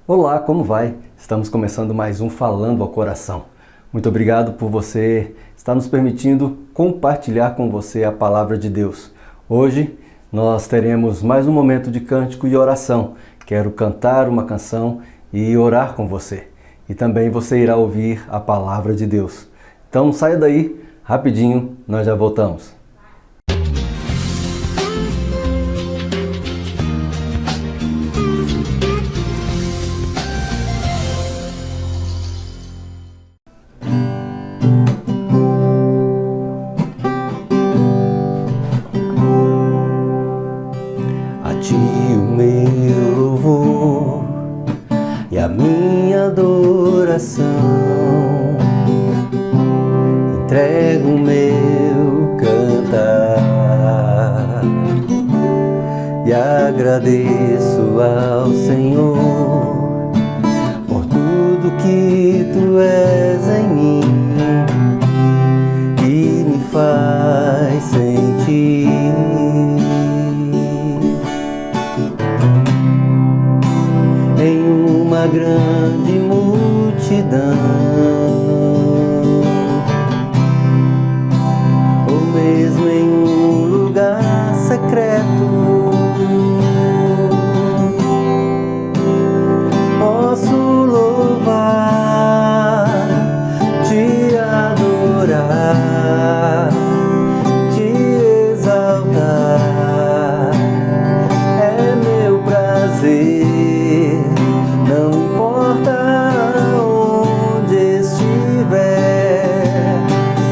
Olá, como vai? Estamos começando mais um Falando ao Coração. Muito obrigado por você estar nos permitindo compartilhar com você a palavra de Deus. Hoje nós teremos mais um momento de cântico e oração. Quero cantar uma canção e orar com você. E também você irá ouvir a palavra de Deus. Então não saia daí, rapidinho, nós já voltamos. A ti o meu louvor e a minha adoração, entrego o meu cantar e agradeço ao Senhor por tudo que Tu és em mim e me faz sentir. Em uma grande multidão, ou mesmo em um lugar secreto, posso louvar, te adorar, te exaltar. É meu prazer, não importa onde estiver,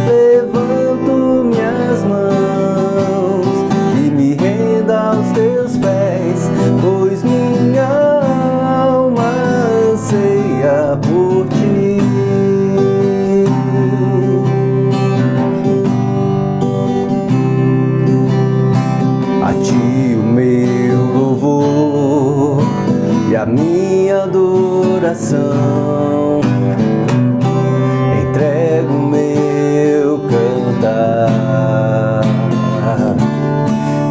levanto minhas mãos e me rendo aos Teus pés, pois minha alma anseia por Ti. A Ti o meu louvor e a minha adoração, entrego o meu cantar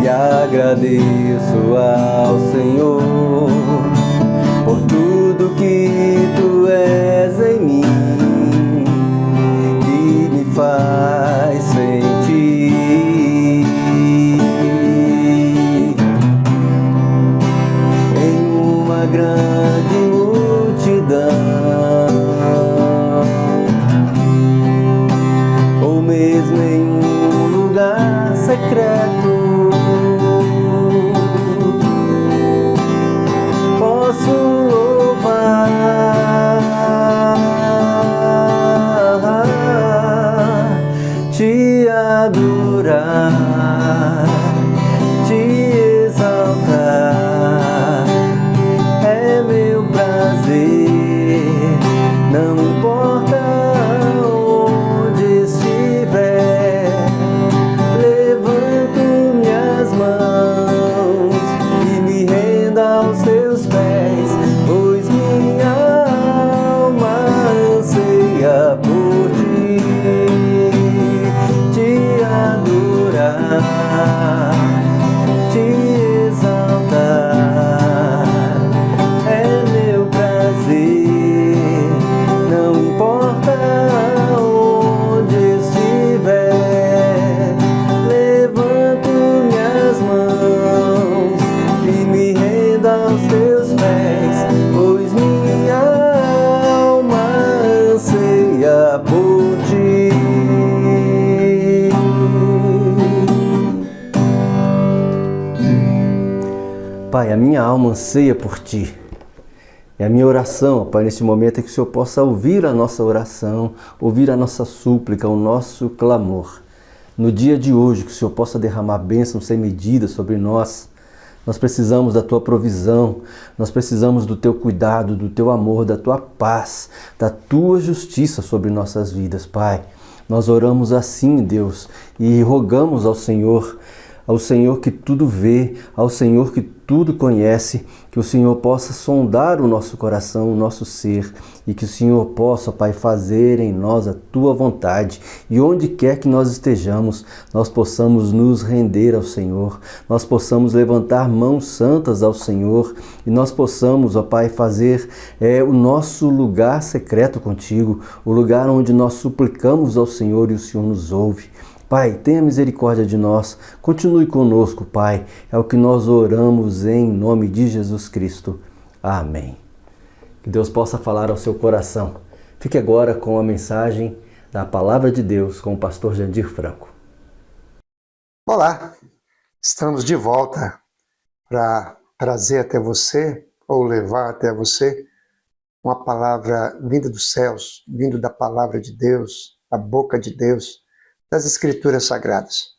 e agradeço ao Senhor por tudo que Tu és em mim e me faz sentir. Em uma grande multidão, ou mesmo em um lugar secreto, posso louvar, te adorar, te exaltar. É meu prazer, não importa onde estiver, levanto minhas mãos e me rendo aos Teus pés, pois minha alma anseia por Ti, te adorar, te exaltar. É meu prazer, não importa onde estiver, levanto minhas mãos e me rendo aos Teus pés, pois minha alma anseia por Ti. Pai, a minha alma anseia por Ti. E a minha oração, Pai, neste momento é que o Senhor possa ouvir a nossa oração, ouvir a nossa súplica, o nosso clamor. No dia de hoje, que o Senhor possa derramar bênçãos sem medida sobre nós. Nós precisamos da Tua provisão, nós precisamos do Teu cuidado, do Teu amor, da Tua paz, da Tua justiça sobre nossas vidas, Pai. Nós oramos assim, Deus, e rogamos ao Senhor ao Senhor que tudo vê, ao Senhor que tudo conhece, que o Senhor possa sondar o nosso coração, o nosso ser, e que o Senhor possa, Pai, fazer em nós a Tua vontade, e onde quer que nós estejamos, nós possamos nos render ao Senhor, nós possamos levantar mãos santas ao Senhor, e nós possamos, ó Pai, fazer o nosso lugar secreto contigo, o lugar onde nós suplicamos ao Senhor e o Senhor nos ouve. Pai, tenha misericórdia de nós, continue conosco, Pai, é o que nós oramos em nome de Jesus Cristo. Amém. Que Deus possa falar ao seu coração. Fique agora com a mensagem da Palavra de Deus com o pastor Jandir Franco. Olá, estamos de volta para trazer até você, ou levar até você, uma palavra vinda dos céus, vindo da Palavra de Deus, da boca de Deus, das Escrituras Sagradas.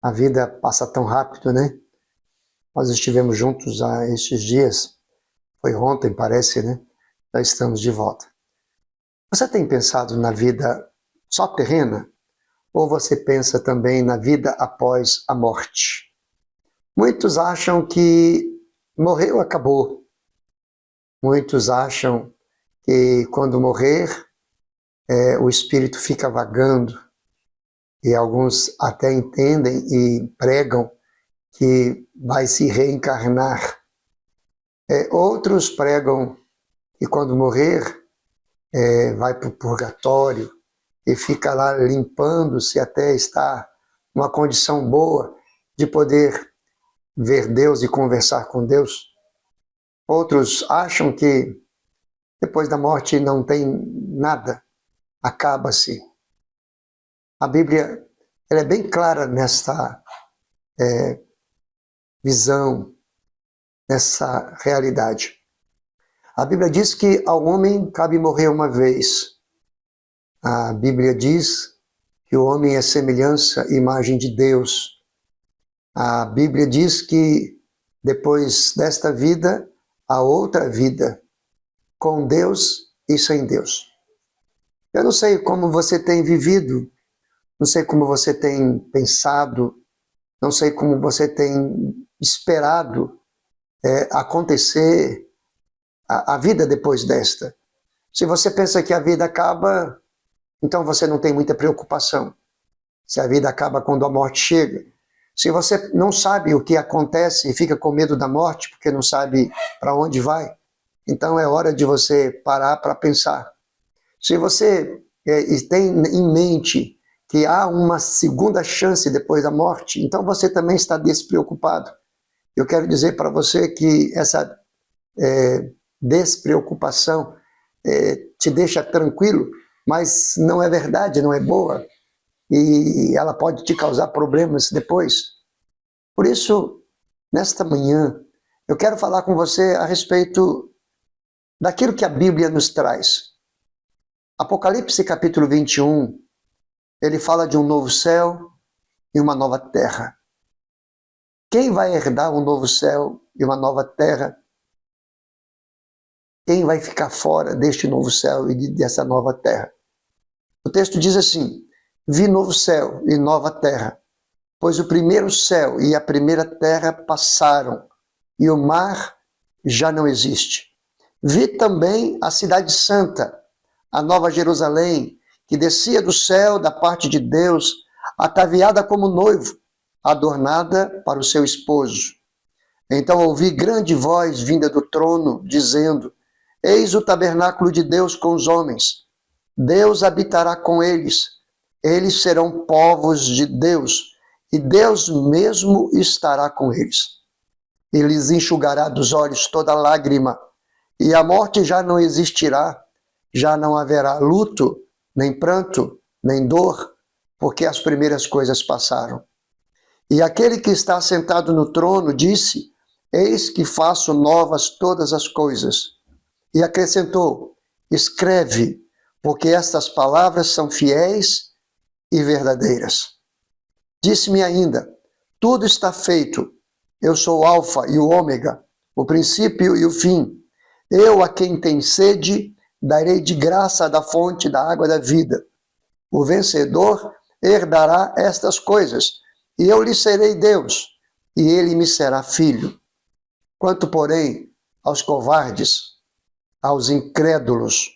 A vida passa tão rápido, né? Nós estivemos juntos há estes dias, foi ontem, parece, né? Já estamos de volta. Você tem pensado na vida só terrena? Ou você pensa também na vida após a morte? Muitos acham que morreu, acabou. Muitos acham que quando morrer, o espírito fica vagando. E alguns até entendem e pregam que vai se reencarnar. Outros pregam que quando morrer, vai para o purgatório e fica lá limpando-se até estar numa condição boa de poder ver Deus e conversar com Deus. Outros acham que depois da morte não tem nada, acaba-se. A Bíblia ela é bem clara nessa visão, nessa realidade. A Bíblia diz que ao homem cabe morrer uma vez. A Bíblia diz que o homem é semelhança e imagem de Deus. A Bíblia diz que depois desta vida, há outra vida, com Deus e sem Deus. Eu não sei como você tem vivido, não sei como você tem pensado, não sei como você tem esperado acontecer a vida depois desta. Se você pensa que a vida acaba, então você não tem muita preocupação. Se a vida acaba quando a morte chega. Se você não sabe o que acontece e fica com medo da morte, porque não sabe para onde vai, então é hora de você parar para pensar. Se você tem em mente que há uma segunda chance depois da morte, então você também está despreocupado. Eu quero dizer para você que essa despreocupação te deixa tranquilo, mas não é verdade, não é boa, e ela pode te causar problemas depois. Por isso, nesta manhã, eu quero falar com você a respeito daquilo que a Bíblia nos traz. Apocalipse capítulo 21, ele fala de um novo céu e uma nova terra. Quem vai herdar um novo céu e uma nova terra? Quem vai ficar fora deste novo céu e dessa nova terra? O texto diz assim: vi novo céu e nova terra, pois o primeiro céu e a primeira terra passaram, e o mar já não existe. Vi também a cidade santa, a nova Jerusalém, que descia do céu da parte de Deus, ataviada como noivo, adornada para o seu esposo. Então ouvi grande voz vinda do trono, dizendo: eis o tabernáculo de Deus com os homens. Deus habitará com eles. Eles serão povos de Deus, e Deus mesmo estará com eles. Ele lhes enxugará dos olhos toda lágrima, e a morte já não existirá, já não haverá luto, nem pranto, nem dor, porque as primeiras coisas passaram. E aquele que está sentado no trono disse: eis que faço novas todas as coisas. E acrescentou: escreve, porque estas palavras são fiéis e verdadeiras. Disse-me ainda: tudo está feito. Eu sou o Alfa e o Ômega, o princípio e o fim. Eu, a quem tem sede, darei de graça da fonte da água da vida. O vencedor herdará estas coisas, e eu lhe serei Deus, e ele me será filho. Quanto, porém, aos covardes, aos incrédulos,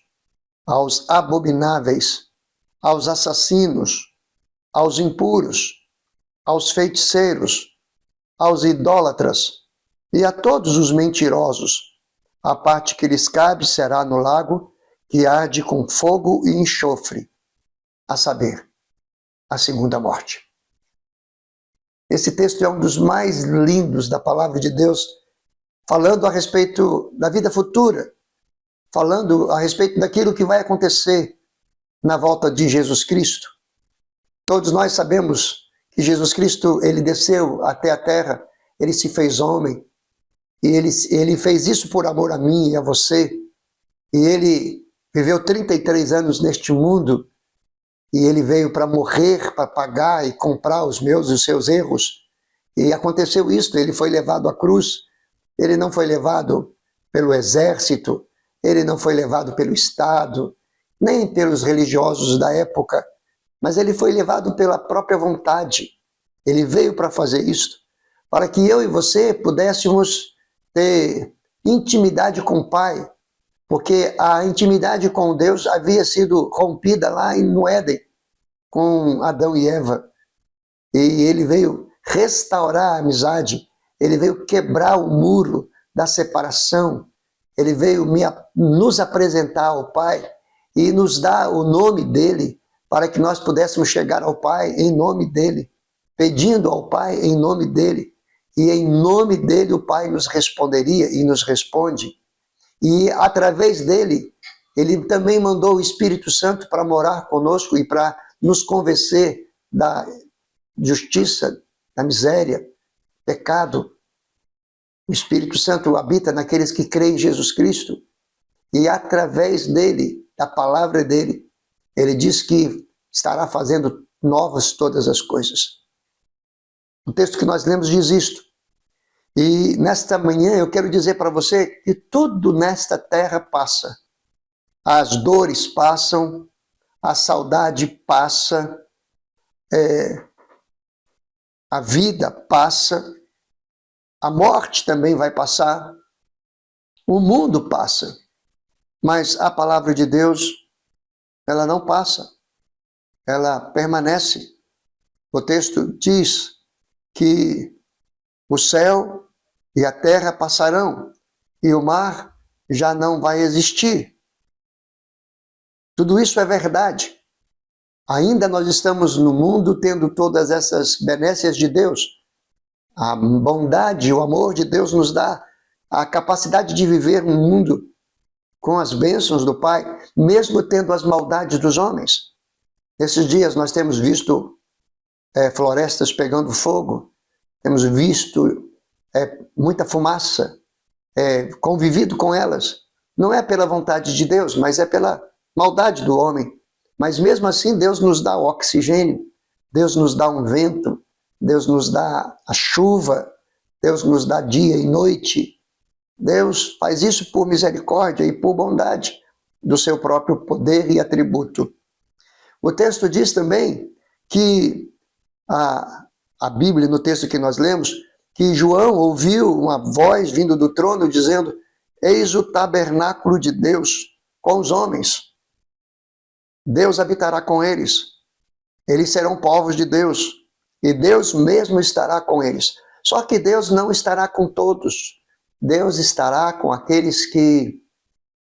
aos abomináveis, aos assassinos, aos impuros, aos feiticeiros, aos idólatras e a todos os mentirosos, a parte que lhes cabe será no lago que arde com fogo e enxofre, a saber, a segunda morte. Esse texto é um dos mais lindos da palavra de Deus, falando a respeito da vida futura, falando a respeito daquilo que vai acontecer na volta de Jesus Cristo. Todos nós sabemos que Jesus Cristo, ele desceu até a terra, ele se fez homem, e ele fez isso por amor a mim e a você, e ele viveu 33 anos neste mundo, e ele veio para morrer, para pagar e comprar os meus e os seus erros, e aconteceu isso, ele foi levado à cruz, ele não foi levado pelo exército, ele não foi levado pelo Estado, nem pelos religiosos da época, mas ele foi levado pela própria vontade. Ele veio para fazer isso, para que eu e você pudéssemos ter intimidade com o Pai, porque a intimidade com Deus havia sido rompida lá no Éden, com Adão e Eva. E ele veio restaurar a amizade, ele veio quebrar o muro da separação, ele veio nos apresentar ao Pai e nos dar o nome dele, para que nós pudéssemos chegar ao Pai em nome dele, pedindo ao Pai em nome dele, e em nome dele o Pai nos responderia e nos responde. E através dele, ele também mandou o Espírito Santo para morar conosco e para nos convencer da justiça, da miséria, pecado. O Espírito Santo habita naqueles que creem em Jesus Cristo, e através dele, da palavra dele, ele diz que estará fazendo novas todas as coisas. O texto que nós lemos diz isto. E nesta manhã eu quero dizer para você que tudo nesta terra passa. As dores passam, a saudade passa, a vida passa, a morte também vai passar, o mundo passa, mas a palavra de Deus, ela não passa, ela permanece. O texto diz que o céu e a terra passarão, e o mar já não vai existir. Tudo isso é verdade. Ainda nós estamos no mundo tendo todas essas benécias de Deus. A bondade, o amor de Deus nos dá a capacidade de viver um mundo com as bênçãos do Pai, mesmo tendo as maldades dos homens. Esses dias nós temos visto florestas pegando fogo, temos visto muita fumaça, convivido com elas. Não é pela vontade de Deus, mas é pela maldade do homem. Mas mesmo assim Deus nos dá oxigênio, Deus nos dá um vento, Deus nos dá a chuva, Deus nos dá dia e noite. Deus faz isso por misericórdia e por bondade do seu próprio poder e atributo. O texto diz também que a Bíblia, no texto que nós lemos, que João ouviu uma voz vindo do trono dizendo: eis o tabernáculo de Deus com os homens. Deus habitará com eles. Eles serão povos de Deus. E Deus mesmo estará com eles. Só que Deus não estará com todos. Deus estará com aqueles que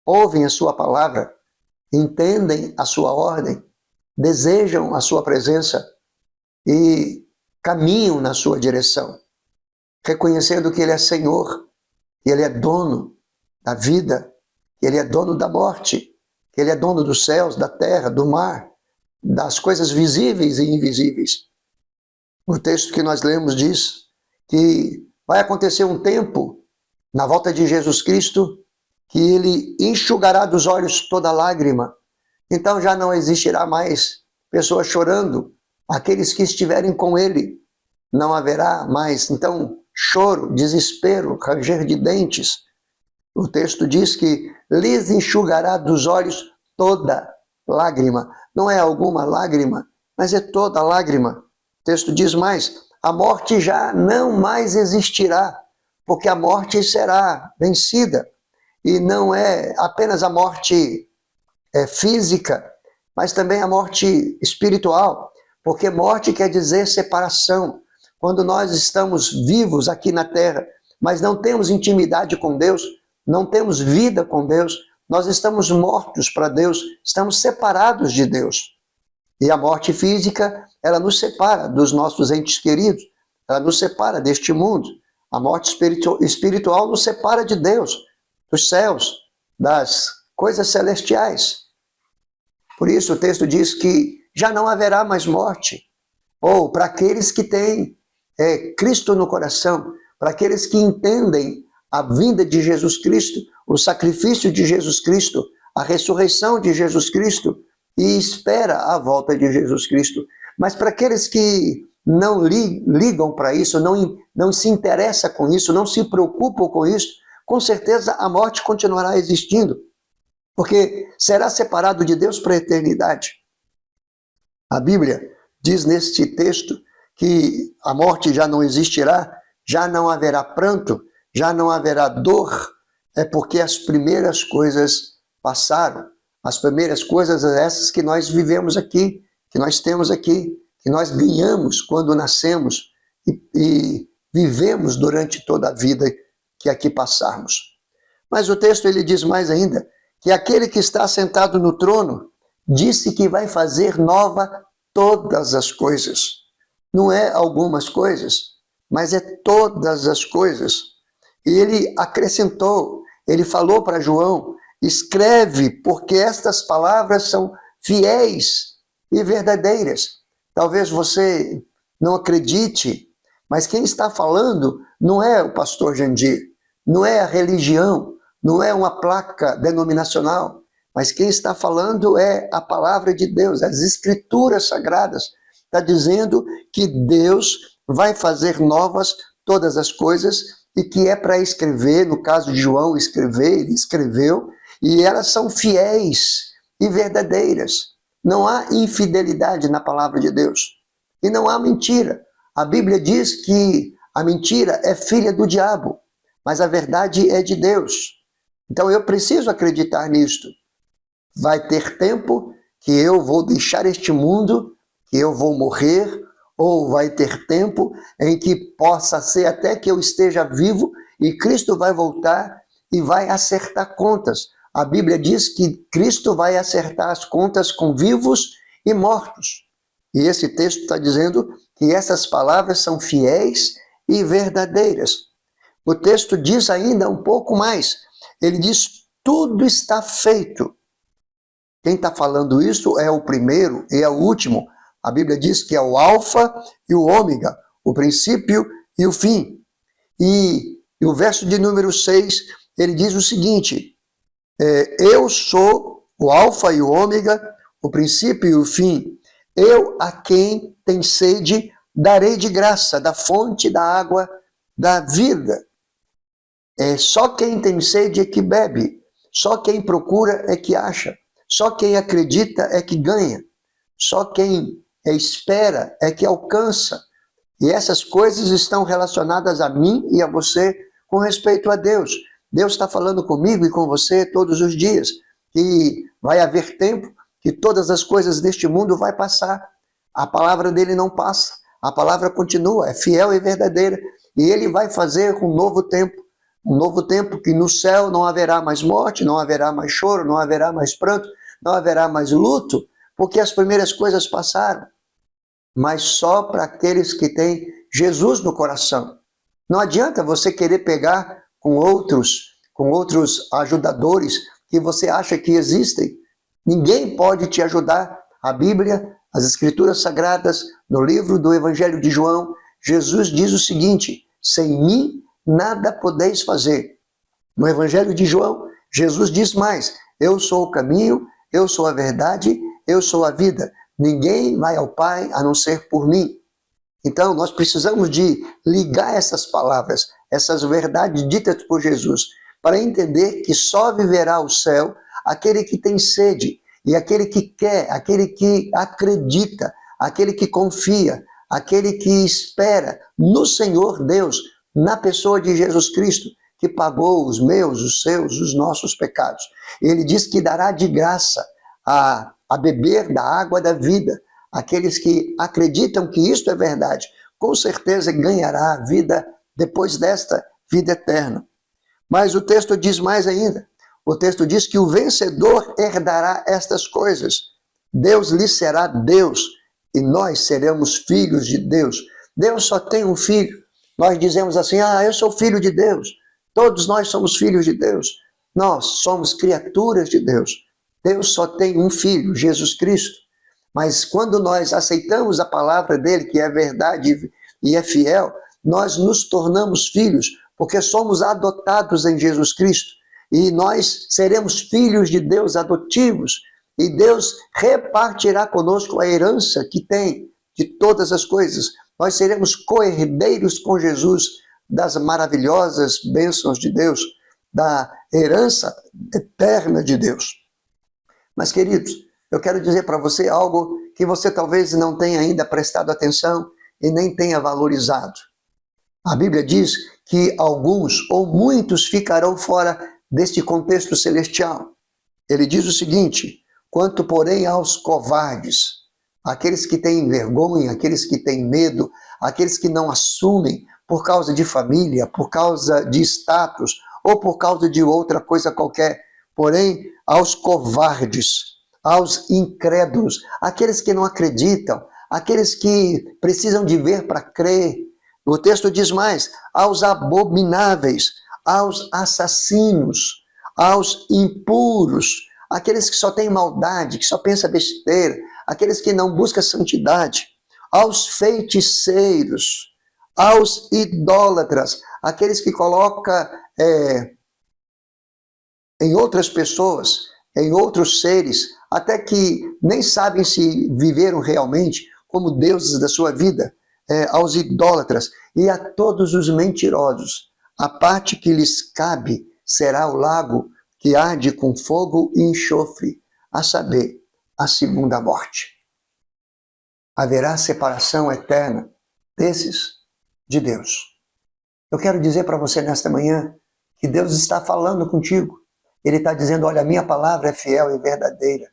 ouvem a sua palavra, entendem a sua ordem, desejam a sua presença e caminham na sua direção, reconhecendo que Ele é Senhor, que Ele é dono da vida, que Ele é dono da morte, que Ele é dono dos céus, da terra, do mar, das coisas visíveis e invisíveis. O texto que nós lemos diz que vai acontecer um tempo, na volta de Jesus Cristo, que Ele enxugará dos olhos toda lágrima. Então já não existirá mais pessoas chorando, aqueles que estiverem com Ele. Não haverá mais, então, choro, desespero, ranger de dentes. O texto diz que lhes enxugará dos olhos toda lágrima. Não é alguma lágrima, mas é toda lágrima. O texto diz mais: a morte já não mais existirá, porque a morte será vencida. E não é apenas a morte física, mas também a morte espiritual, porque morte quer dizer separação. Quando nós estamos vivos aqui na terra, mas não temos intimidade com Deus, não temos vida com Deus, nós estamos mortos para Deus, estamos separados de Deus. E a morte física, ela nos separa dos nossos entes queridos, ela nos separa deste mundo. A morte espiritual nos separa de Deus, dos céus, das coisas celestiais. Por isso o texto diz que já não haverá mais morte. Ou para aqueles que têm Cristo no coração, para aqueles que entendem a vinda de Jesus Cristo, o sacrifício de Jesus Cristo, a ressurreição de Jesus Cristo, e espera a volta de Jesus Cristo. Mas para aqueles que não ligam para isso, não se interessa com isso, não se preocupam com isso, com certeza a morte continuará existindo, porque será separado de Deus para a eternidade. A Bíblia diz neste texto que a morte já não existirá, já não haverá pranto, já não haverá dor, é porque as primeiras coisas passaram. As primeiras coisas essas que nós vivemos aqui, que nós temos aqui, que nós ganhamos quando nascemos e vivemos durante toda a vida que aqui passarmos. Mas o texto ele diz mais ainda, que aquele que está sentado no trono disse que vai fazer nova todas as coisas. Não é algumas coisas, mas é todas as coisas. E ele acrescentou, ele falou para João, escreve, porque estas palavras são fiéis e verdadeiras. Talvez você não acredite, mas quem está falando não é o pastor Jandir, não é a religião, não é uma placa denominacional, mas quem está falando é a palavra de Deus, as escrituras sagradas. Está dizendo que Deus vai fazer novas todas as coisas e que é para escrever, no caso de João escrever, ele escreveu, e elas são fiéis e verdadeiras. Não há infidelidade na palavra de Deus. E não há mentira. A Bíblia diz que a mentira é filha do diabo, mas a verdade é de Deus. Então eu preciso acreditar nisto. Vai ter tempo que eu vou deixar este mundo, que eu vou morrer, ou vai ter tempo em que possa ser até que eu esteja vivo e Cristo vai voltar e vai acertar contas. A Bíblia diz que Cristo vai acertar as contas com vivos e mortos. E esse texto está dizendo que essas palavras são fiéis e verdadeiras. O texto diz ainda um pouco mais. Ele diz, tudo está feito. Quem está falando isso é o primeiro e é o último. A Bíblia diz que é o alfa e o ômega, o princípio e o fim. E o verso de número 6, ele diz o seguinte, eu sou o alfa e o ômega, o princípio e o fim. Eu a quem tem sede darei de graça, da fonte da água da vida. Só quem tem sede é que bebe, só quem procura é que acha, só quem acredita é que ganha, só quem espera é que alcança. E essas coisas estão relacionadas a mim e a você com respeito a Deus. Deus está falando comigo e com você todos os dias, que vai haver tempo que todas as coisas deste mundo vai passar. A palavra dele não passa, a palavra continua, é fiel e verdadeira, e ele vai fazer um novo tempo que no céu não haverá mais morte, não haverá mais choro, não haverá mais pranto, não haverá mais luto, porque as primeiras coisas passaram, mas só para aqueles que têm Jesus no coração. Não adianta você querer pegar com outros ajudadores que você acha que existem. Ninguém pode te ajudar. A Bíblia, as Escrituras Sagradas, no livro do Evangelho de João, Jesus diz o seguinte, sem mim nada podeis fazer. No Evangelho de João, Jesus diz mais, eu sou o caminho, eu sou a verdade, eu sou a vida. Ninguém vai ao Pai a não ser por mim. Então, nós precisamos de ligar essas palavras, essas verdades ditas por Jesus, para entender que só viverá o céu aquele que tem sede, e aquele que quer, aquele que acredita, aquele que confia, aquele que espera no Senhor Deus, na pessoa de Jesus Cristo, que pagou os meus, os seus, os nossos pecados. Ele diz que dará de graça a beber da água da vida. Aqueles que acreditam que isto é verdade, com certeza ganhará a vida depois desta vida eterna. Mas o texto diz mais ainda. O texto diz que o vencedor herdará estas coisas. Deus lhe será Deus e nós seremos filhos de Deus. Deus só tem um filho. Nós dizemos assim, eu sou filho de Deus. Todos nós somos filhos de Deus. Nós somos criaturas de Deus. Deus só tem um filho, Jesus Cristo. Mas quando nós aceitamos a palavra dele, que é verdade e é fiel, nós nos tornamos filhos, porque somos adotados em Jesus Cristo. E nós seremos filhos de Deus adotivos. E Deus repartirá conosco a herança que tem de todas as coisas. Nós seremos co-herdeiros com Jesus das maravilhosas bênçãos de Deus, da herança eterna de Deus. Mas, queridos, eu quero dizer para você algo que você talvez não tenha ainda prestado atenção e nem tenha valorizado. A Bíblia diz que alguns ou muitos ficarão fora deste contexto celestial. Ele diz o seguinte: quanto, porém, aos covardes, aqueles que têm vergonha, aqueles que têm medo, aqueles que não assumem por causa de família, por causa de status ou por causa de outra coisa qualquer, porém, aos covardes, aos incrédulos, aqueles que não acreditam, aqueles que precisam de ver para crer. O texto diz mais, aos abomináveis, aos assassinos, aos impuros, aqueles que só têm maldade, que só pensam besteira, aqueles que não buscam santidade, aos feiticeiros, aos idólatras, aqueles que colocam em outras pessoas, em outros seres, até que nem sabem se viveram realmente como deuses da sua vida, aos idólatras e a todos os mentirosos. A parte que lhes cabe será o lago que arde com fogo e enxofre, a saber, a segunda morte. Haverá separação eterna desses de Deus. Eu quero dizer para você nesta manhã que Deus está falando contigo. Ele está dizendo, olha, a minha palavra é fiel e verdadeira.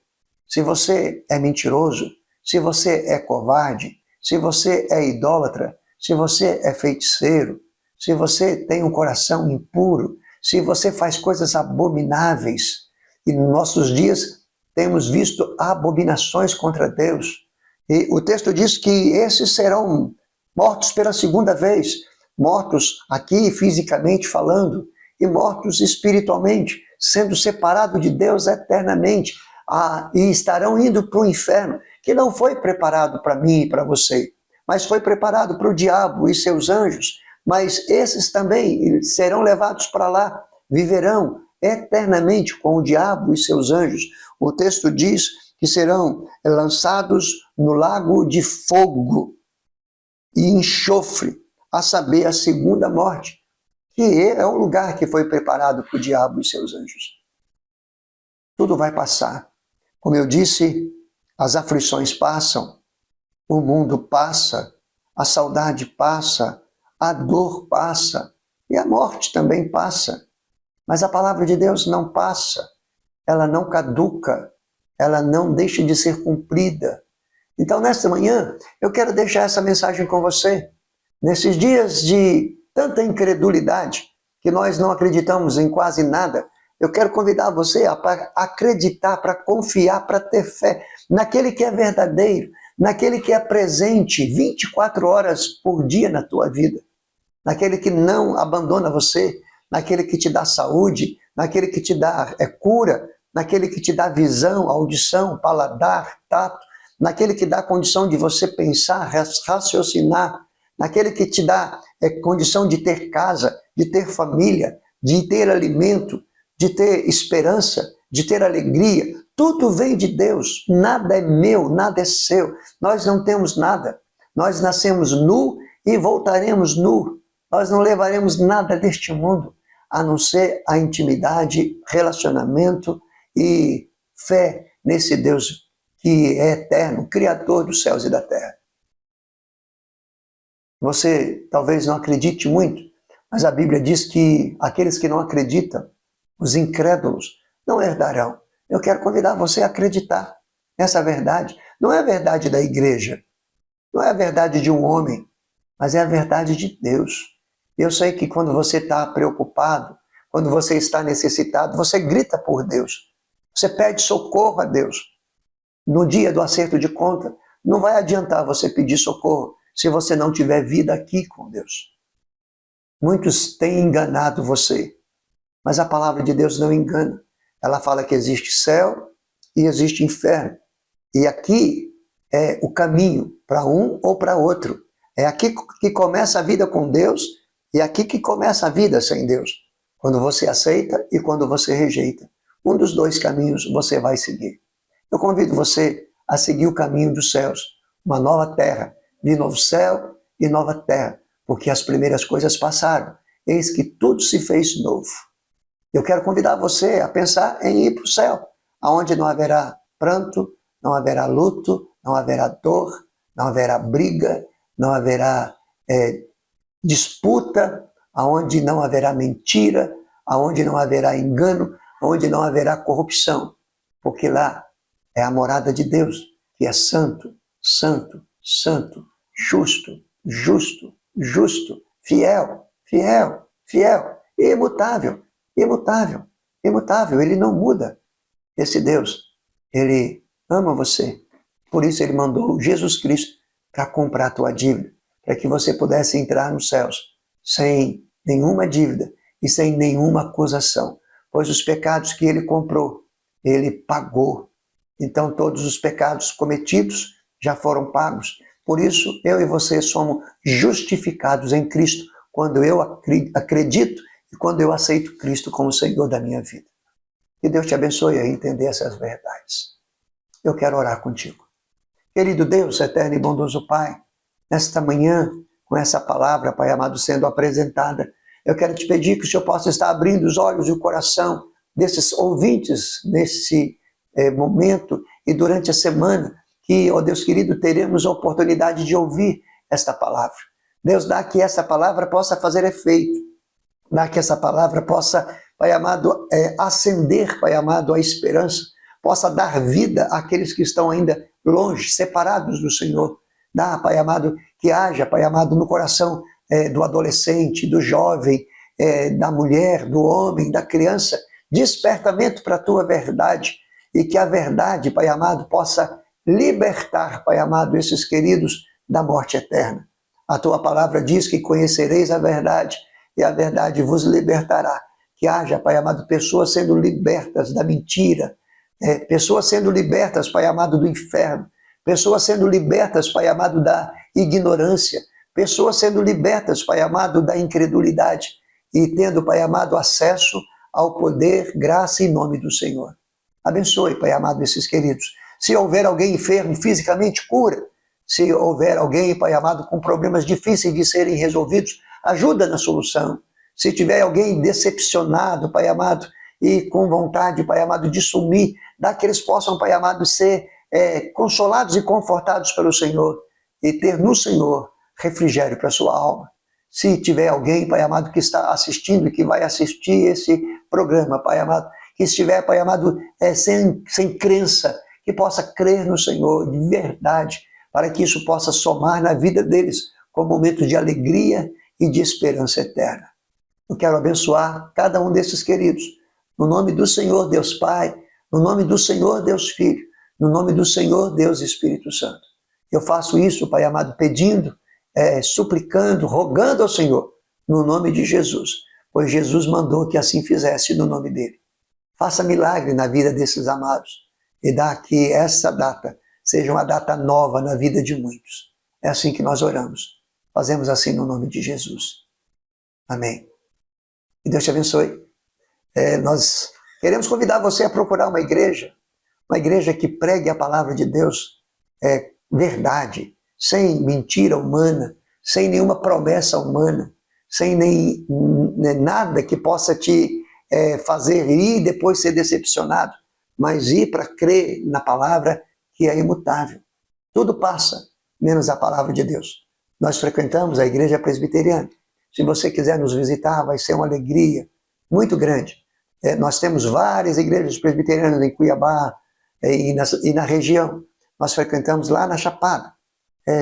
Se você é mentiroso, se você é covarde, se você é idólatra, se você é feiticeiro, se você tem um coração impuro, se você faz coisas abomináveis, e nos nossos dias temos visto abominações contra Deus, e o texto diz que esses serão mortos pela segunda vez, mortos aqui fisicamente falando, e mortos espiritualmente, sendo separados de Deus eternamente, e estarão indo para o inferno, que não foi preparado para mim e para você, mas foi preparado para o diabo e seus anjos, mas esses também serão levados para lá, viverão eternamente com o diabo e seus anjos. O texto diz que serão lançados no lago de fogo e enxofre, a saber, a segunda morte, que é o lugar que foi preparado para o diabo e seus anjos. Tudo vai passar. Como eu disse, as aflições passam, o mundo passa, a saudade passa, a dor passa e a morte também passa. Mas a palavra de Deus não passa, ela não caduca, ela não deixa de ser cumprida. Então, nesta manhã, eu quero deixar essa mensagem com você. Nesses dias de tanta incredulidade, que nós não acreditamos em quase nada, eu quero convidar você a acreditar, para confiar, para ter fé naquele que é verdadeiro, naquele que é presente 24 horas por dia na tua vida, naquele que não abandona você, naquele que te dá saúde, naquele que te dá cura, naquele que te dá visão, audição, paladar, tato, naquele que dá condição de você pensar, raciocinar, naquele que te dá condição de ter casa, de ter família, de ter alimento, de ter esperança, de ter alegria. Tudo vem de Deus, nada é meu, nada é seu. Nós não temos nada. Nós nascemos nu e voltaremos nu. Nós não levaremos nada deste mundo, a não ser a intimidade, relacionamento e fé nesse Deus que é eterno, Criador dos céus e da terra. Você talvez não acredite muito, mas a Bíblia diz que aqueles que não acreditam, os incrédulos, não herdarão. Eu quero convidar você a acreditar nessa verdade. Não é a verdade da igreja, não é a verdade de um homem, mas é a verdade de Deus. Eu sei que quando você está preocupado, quando você está necessitado, você grita por Deus. Você pede socorro a Deus. No dia do acerto de conta, não vai adiantar você pedir socorro se você não tiver vida aqui com Deus. Muitos têm enganado você, mas a palavra de Deus não engana. Ela fala que existe céu e existe inferno. E aqui é o caminho para um ou para outro. É aqui que começa a vida com Deus e aqui que começa a vida sem Deus. Quando você aceita e quando você rejeita. Um dos dois caminhos você vai seguir. Eu convido você a seguir o caminho dos céus. Uma nova terra, de novo céu e nova terra. Porque as primeiras coisas passaram. Eis que tudo se fez novo. Eu quero convidar você a pensar em ir para o céu, onde não haverá pranto, não haverá luto, não haverá dor, não haverá briga, não haverá disputa, onde não haverá mentira, onde não haverá engano, onde não haverá corrupção. Porque lá é a morada de Deus, que é santo, santo, santo, justo, justo, justo, fiel, fiel, fiel, imutável, imutável, imutável. Ele não muda. Esse Deus, ele ama você. Por isso ele mandou Jesus Cristo para comprar a tua dívida, para que você pudesse entrar nos céus sem nenhuma dívida e sem nenhuma acusação. Pois os pecados que ele comprou, ele pagou. Então todos os pecados cometidos já foram pagos. Por isso eu e você somos justificados em Cristo quando eu acredito e quando eu aceito Cristo como Senhor da minha vida. Que Deus te abençoe a entender essas verdades. Eu quero orar contigo. Querido Deus, eterno e bondoso Pai, nesta manhã, com essa palavra, Pai amado, sendo apresentada, eu quero te pedir que o Senhor possa estar abrindo os olhos e o coração desses ouvintes nesse momento e durante a semana, que, ó Deus querido, teremos a oportunidade de ouvir esta palavra. Deus, dá que essa palavra possa fazer efeito, dá que essa palavra possa, Pai amado, acender, Pai amado, a esperança, possa dar vida àqueles que estão ainda longe, separados do Senhor. Dá, Pai amado, que haja, Pai amado, no coração do adolescente, do jovem, da mulher, do homem, da criança, despertamento para a Tua verdade, e que a verdade, Pai amado, possa libertar, Pai amado, esses queridos da morte eterna. A Tua palavra diz que conhecereis a verdade, e a verdade vos libertará. Que haja, Pai amado, pessoas sendo libertas da mentira, pessoas sendo libertas, Pai amado, do inferno, pessoas sendo libertas, Pai amado, da ignorância, pessoas sendo libertas, Pai amado, da incredulidade, e tendo, Pai amado, acesso ao poder, graça e nome do Senhor. Abençoe, Pai amado, esses queridos. Se houver alguém enfermo fisicamente, cura. Se houver alguém, Pai amado, com problemas difíceis de serem resolvidos, ajuda na solução. Se tiver alguém decepcionado, Pai amado, e com vontade, Pai amado, de sumir, dá que eles possam, Pai amado, ser consolados e confortados pelo Senhor e ter no Senhor refrigério para a sua alma. Se tiver alguém, Pai amado, que está assistindo e que vai assistir esse programa, Pai amado, que estiver, Pai amado, sem crença, que possa crer no Senhor de verdade, para que isso possa somar na vida deles com momentos de alegria e de esperança eterna. Eu quero abençoar cada um desses queridos, no nome do Senhor Deus Pai, no nome do Senhor Deus Filho, no nome do Senhor Deus Espírito Santo. Eu faço isso, Pai amado, pedindo, suplicando, rogando ao Senhor, no nome de Jesus, pois Jesus mandou que assim fizesse no nome dele. Faça milagre na vida desses amados e dá que essa data seja uma data nova na vida de muitos. É assim que nós oramos. Fazemos assim no nome de Jesus. Amém. E Deus te abençoe. Nós queremos convidar você a procurar uma igreja que pregue a palavra de Deus, verdade, sem mentira humana, sem nenhuma promessa humana, sem nada que possa te fazer ir e depois ser decepcionado, mas ir para crer na palavra que é imutável. Tudo passa, menos a palavra de Deus. Nós frequentamos a igreja presbiteriana. Se você quiser nos visitar, vai ser uma alegria muito grande. Nós temos várias igrejas presbiterianas em Cuiabá e na região. Nós frequentamos lá na Chapada.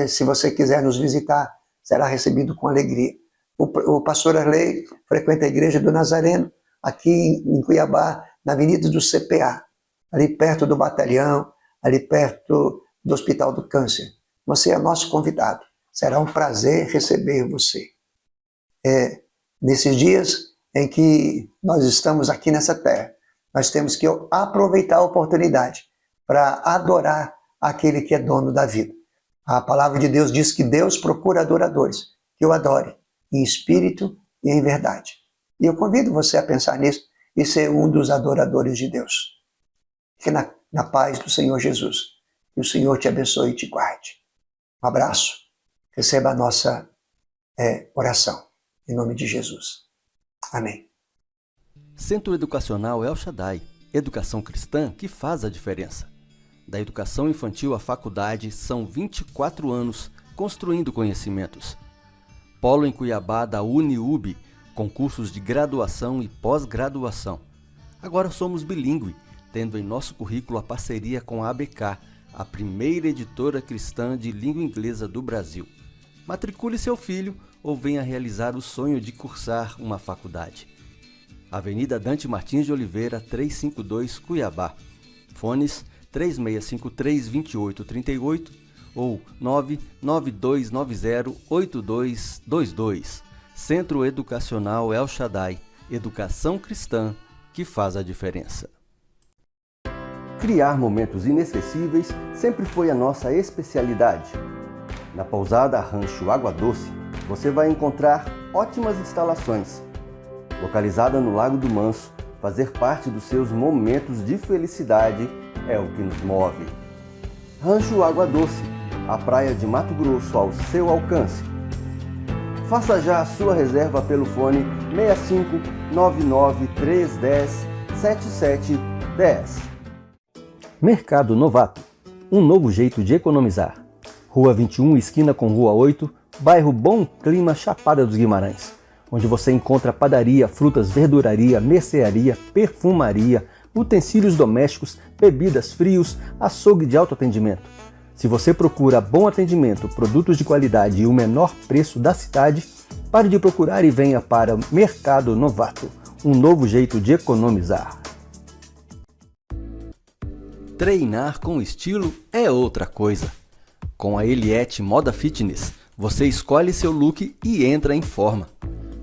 Se você quiser nos visitar, será recebido com alegria. O pastor Arley frequenta a igreja do Nazareno, aqui em Cuiabá, na Avenida do CPA, ali perto do batalhão, ali perto do Hospital do Câncer. Você é nosso convidado. Será um prazer receber você. Nesses dias em que nós estamos aqui nessa terra, nós temos que aproveitar a oportunidade para adorar aquele que é dono da vida. A palavra de Deus diz que Deus procura adoradores que o adorem em espírito e em verdade. E eu convido você a pensar nisso e ser um dos adoradores de Deus. Fique na paz do Senhor Jesus. Que o Senhor te abençoe e te guarde. Um abraço. Receba a nossa oração. Em nome de Jesus. Amém. Centro Educacional El Shaddai. Educação cristã que faz a diferença. Da educação infantil à faculdade, são 24 anos construindo conhecimentos. Polo em Cuiabá da UniUB, com cursos de graduação e pós-graduação. Agora somos bilíngue, tendo em nosso currículo a parceria com a ABK, a primeira editora cristã de língua inglesa do Brasil. Matricule seu filho ou venha realizar o sonho de cursar uma faculdade. Avenida Dante Martins de Oliveira, 352, Cuiabá. Fones 3653-2838 ou 99290-8222. Centro Educacional El Shaddai. Educação cristã que faz a diferença. Criar momentos inesquecíveis sempre foi a nossa especialidade. Na pousada Rancho Água Doce, você vai encontrar ótimas instalações. Localizada no Lago do Manso, fazer parte dos seus momentos de felicidade é o que nos move. Rancho Água Doce, a praia de Mato Grosso ao seu alcance. Faça já a sua reserva pelo fone 6599-310-7710. Mercado Novato, um novo jeito de economizar. Rua 21, esquina com Rua 8, bairro Bom Clima, Chapada dos Guimarães, onde você encontra padaria, frutas, verduraria, mercearia, perfumaria, utensílios domésticos, bebidas, frios, açougue de autoatendimento. Se você procura bom atendimento, produtos de qualidade e o menor preço da cidade, pare de procurar e venha para Mercado Novato, um novo jeito de economizar. Treinar com estilo é outra coisa. Com a Eliette Moda Fitness, você escolhe seu look e entra em forma.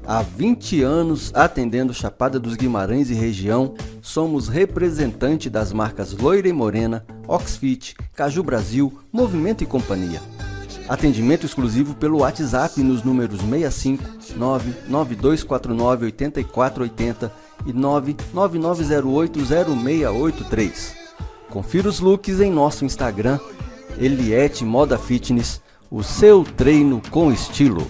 Há 20 anos atendendo Chapada dos Guimarães e região, somos representante das marcas Loira e Morena, Oxfit, Caju Brasil, Movimento e Companhia. Atendimento exclusivo pelo WhatsApp nos números 65 99249-8480 e 99908-0683. Confira os looks em nosso Instagram, Eliette Moda Fitness, o seu treino com estilo.